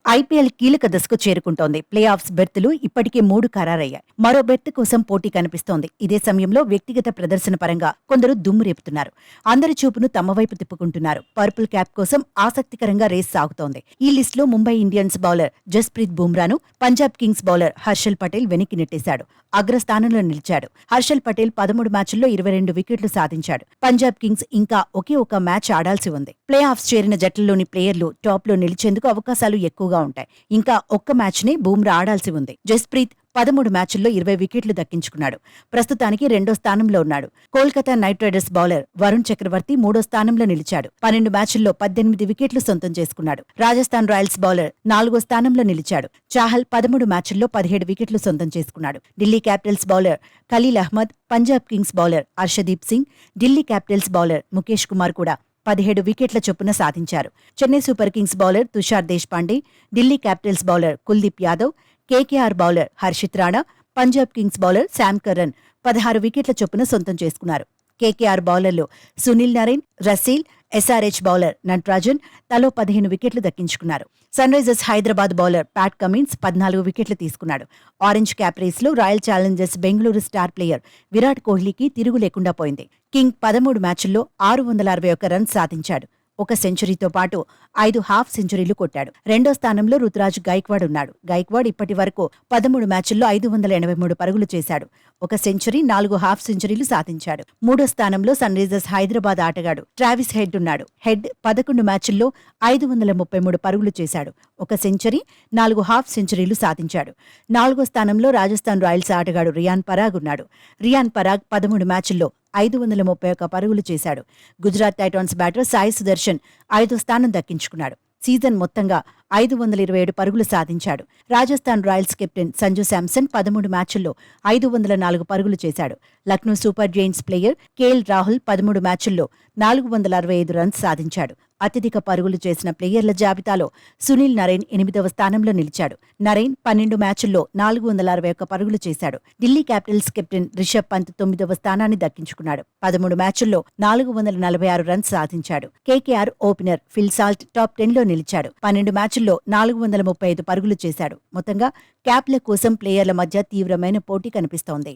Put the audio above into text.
IPL కీలక దశకు చేరుకుంటోంది. Play offs బెర్తులు ఇప్పటికే 3 ఖరారయ్యాయి. మరో బెర్త్ కోసం పోటీ కనిపిస్తోంది. ఇదే సమయంలో వ్యక్తిగత ప్రదర్శన పరంగా కొందరు దుమ్ము రేపుతున్నారు. అందరి చూపును తమ వైపు తిప్పుకుంటున్నారు. పర్పుల్ క్యాప్ కోసం ఆసక్తికరంగా రేస్ సాగుతోంది. ఈ లిస్టులో ముంబై ఇండియన్స్ బౌలర్ జస్ప్రీత్ బుమ్రాను పంజాబ్ కింగ్స్ బౌలర్ హర్షల్ పటేల్ వెనక్కి నెట్టేశాడు. అగ్రస్థానంలో నిలిచాడు. హర్షల్ పటేల్ 13 మ్యాచ్ల్లో 22 వికెట్లు సాధించాడు. పంజాబ్ కింగ్స్ ఇంకా ఒకే ఒక మ్యాచ్ ఆడాల్సి ఉంది. ప్లే ఆఫ్స్ చేరిన జట్లలోని ప్లేయర్లు టాప్లో నిలిచేందుకు అవకాశాలు ఎక్కువగా ఉంటాయి. ఇంకా ఒక్క మ్యాచ్నే బుమ్రా ఆడాల్సి ఉంది. జస్ప్రీత్ 13 మ్యాచ్ల్లో 20 వికెట్లు దక్కించుకున్నాడు. ప్రస్తుతానికి 2వ స్థానంలో ఉన్నాడు. Kolkata Knight Riders bowler Varun Chakravarthy 3వ స్థానంలో నిలిచాడు. 12 మ్యాచ్ల్లో 18 వికెట్లు సొంతం చేసుకున్నాడు. రాజస్థాన్ రాయల్స్ బౌలర్ 4వ స్థానంలో నిలిచాడు. చాహల్ 13 మ్యాచ్ల్లో 17 వికెట్లు సొంతం చేసుకున్నాడు. Delhi Capitals bowler Khaleel Ahmed, Punjab Kings bowler Harshdeep Singh, Delhi Capitals bowler Mukesh Kumar కూడా 17 వికెట్ల చొప్పున సాధించారు. Chennai Super Kings bowler Tushar Deshpande, Delhi Capitals bowler Kuldeep Yadav, KKR bowler Harshit Rana, Punjab Kings bowler Sam Curran 16 వికెట్ల చొప్పున సొంతం చేసుకున్నారు. కేకేఆర్ బౌలర్లు Sunil Narine, Russell, SRH bowler Natarajan తలో 15 వికెట్లు దక్కించుకున్నారు. Sunrisers Hyderabad bowler Pat Cummins 14 వికెట్లు తీసుకున్నాడు. ఆరెంజ్ క్యాప్ రేస్లో Royal Challengers Bengaluru star player Virat కోహ్లీకి తిరుగు లేకుండా పోయింది. కింగ్ 13 మ్యాచ్ల్లో 661 రన్స్ సాధించాడు. ఒక సెంచరీతో పాటు 5 హాఫ్ సెంచరీలు కొట్టాడు. 2వ స్థానంలో రుతురాజ్ గైక్వాడ్ ఉన్నాడు. గైక్వాడ్ ఇప్పటి వరకు 13 మ్యాచ్ల్లో 583 పరుగులు చేశాడు. ఒక సెంచరీ, 4 హాఫ్ సెంచరీలు సాధించాడు. 3వ స్థానంలో సన్ రైజర్స్ హైదరాబాద్ ఆటగాడు ట్రావిస్ హెడ్ ఉన్నాడు. హెడ్ 11 మ్యాచ్ల్లో 533 పరుగులు చేశాడు. ఒక సెంచరీ, 4 హాఫ్ సెంచరీలు సాధించాడు. 4వ స్థానంలో రాజస్థాన్ రాయల్స్ ఆటగాడు రియాన్ పరాగ్ ఉన్నాడు. రియాన్ పరాగ్ 13 మ్యాచ్ల్లో 531 పరుగులు చేశాడు. గుజరాత్ టైటాన్స్ బ్యాటర్ సాయి సుదర్శన్ 5వ స్థానం దక్కించుకున్నాడు. సీజన్ మొత్తంగా 527 పరుగులు సాధించాడు. రాజస్థాన్ రాయల్స్ కెప్టెన్ సంజు శాంసన్ 13 మ్యాచ్ల్లో 504 పరుగులు చేశాడు. Lucknow super giants player KL Rahul 13 మ్యాచ్ల్లో 465 రన్స్ సాధించాడు. అత్యధిక పరుగులు చేసిన ప్లేయర్ల జాబితాలో సునీల్ నరేన్ 8వ స్థానంలో నిలిచాడు. నరేన్ 12 మ్యాచ్ల్లో 461 పరుగులు చేశాడు. ఢిల్లీ క్యాపిటల్స్ కెప్టెన్ రిషబ్ పంత్ 9వ స్థానాన్ని దక్కించుకున్నాడు. 13 మ్యాచ్ల్లో 446 రన్స్ సాధించాడు. KKR opener Phil Salt top 10లో నిలిచాడు. 12 మ్యాచ్ల్లో 435 పరుగులు చేశాడు. మొత్తంగా క్యాప్ల కోసం ప్లేయర్ల మధ్య తీవ్రమైన పోటీ కనిపిస్తోంది.